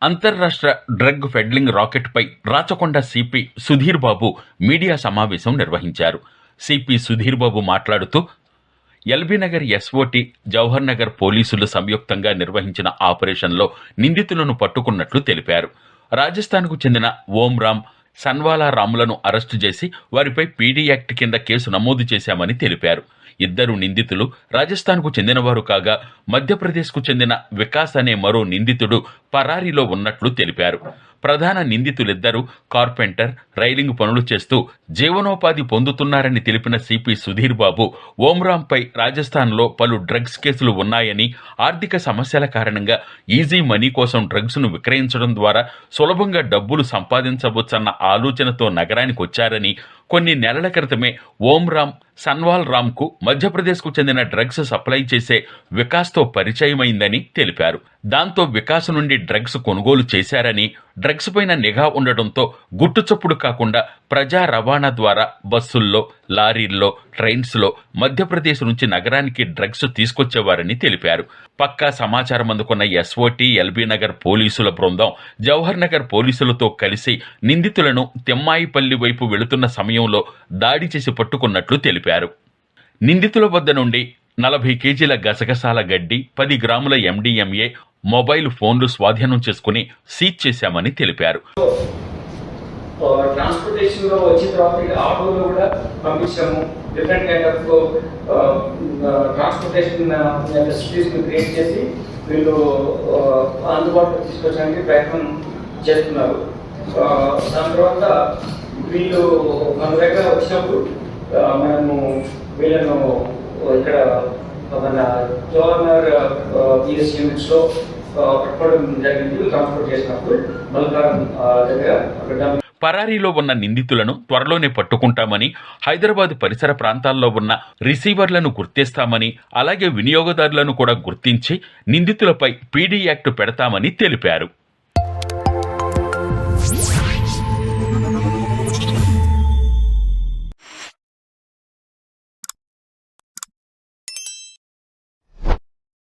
అంతర్రాష్ట్ర drug peddling రాకెట్పై Rachakonda CP Sudheer Babu media సమావేశం నిర్వహించారు. సిపి సుధీర్ బాబు మాట్లాడుతూ ఎల్బీనగర్ ఎస్ఓటి, జవహర్ నగర్ పోలీసులు సంయుక్తంగా నిర్వహించిన ఆపరేషన్లో నిందితులను పట్టుకున్నట్లు తెలిపారు. రాజస్థాన్కు చెందిన ఓంరామ్, సన్వాలా రాములను అరెస్టు చేసి వారిపై పీడీ యాక్ట్ కింద కేసు నమోదు చేశామని తెలిపారు. ఇద్దరు నిందితులు రాజస్థాన్కు చెందినవారు కాగా మధ్యప్రదేశ్కు చెందిన వికాస్ అనే మరో నిందితుడు పరారీలో ఉన్నట్లు తెలిపారు. ప్రధాన నిందితులిద్దరూ కార్పెంటర్, రైలింగ్ పనులు చేస్తూ జీవనోపాధి పొందుతున్నారని తెలిపిన సిపి సుధీర్ బాబు ఓంరాంపై రాజస్థాన్లో పలు డ్రగ్స్ కేసులు ఉన్నాయని, ఆర్థిక సమస్యల కారణంగా ఈజీ మనీ కోసం డ్రగ్స్ను విక్రయించడం ద్వారా సులభంగా డబ్బులు సంపాదించవచ్చన్న ఆలోచనతో నగరానికి వచ్చారని, కొన్ని నెలల క్రితమే ఓంరామ్ సన్వాల్ రామ్కు మధ్యప్రదేశ్కు చెందిన డ్రగ్స్ సప్లై చేసే వికాస్తో పరిచయమైందని తెలిపారు. దాంతో వికాస్ నుండి డ్రగ్స్ కొనుగోలు చేశారని, డ్రగ్స్ పైన నిఘా ఉండడంతో గుట్టుచప్పుడు కాకుండా ప్రజా రవాణా ద్వారా బస్సుల్లో, లారీల్లో, ట్రైన్స్లో మధ్యప్రదేశ్ నుంచి నగరానికి డ్రగ్స్ తీసుకొచ్చేవారని తెలిపారు. పక్కా సమాచారం అందుకున్న ఎస్ఓటి, ఎల్బీనగర్ పోలీసుల బృందం జవహర్ నగర్ పోలీసులతో కలిసి నిందితులను తిమ్మాయిపల్లి వైపు వెళుతున్న సమయంలో దాడి చేసి పట్టుకున్నట్లు తెలిపారు. నిందితుల వద్ద నుండి 40 కేజీల గసగసాల గడ్డి, 10 గ్రాముల ఎండిఎంఏ, మొబైల్ ఫోన్లు స్వాధీనం చేసుకుని సీజ్ చేశామని తెలిపారు. ట్రాన్స్పోర్టేషన్ లో వచ్చిన తర్వాత ఆటోలో కూడా పంపించాము. Different kind of transportation facilities create చేసి వీళ్ళు అందుబాటులో తీసుకొచ్చడానికి ప్రయత్నం చేస్తున్నారు. దాని తర్వాత వీళ్ళు మన దగ్గర వచ్చినప్పుడు మనము వీళ్ళను ఇక్కడ మన జవహర్ పిఎస్ యూనిట్స్ లో పట్టుకోవడం జరిగింది. ట్రాన్స్పోర్ట్ చేసినప్పుడు మల్కారం దగ్గర పరారీలో ఉన్న నిందితులను త్వరలోనే పట్టుకుంటామని, హైదరాబాద్ పరిసర ప్రాంతాల్లో ఉన్న రిసీవర్లను గుర్తిస్తామని, అలాగే వినియోగదారులను కూడా గుర్తించి నిందితులపై పీడీ యాక్ట్ పెడతామని తెలిపారు.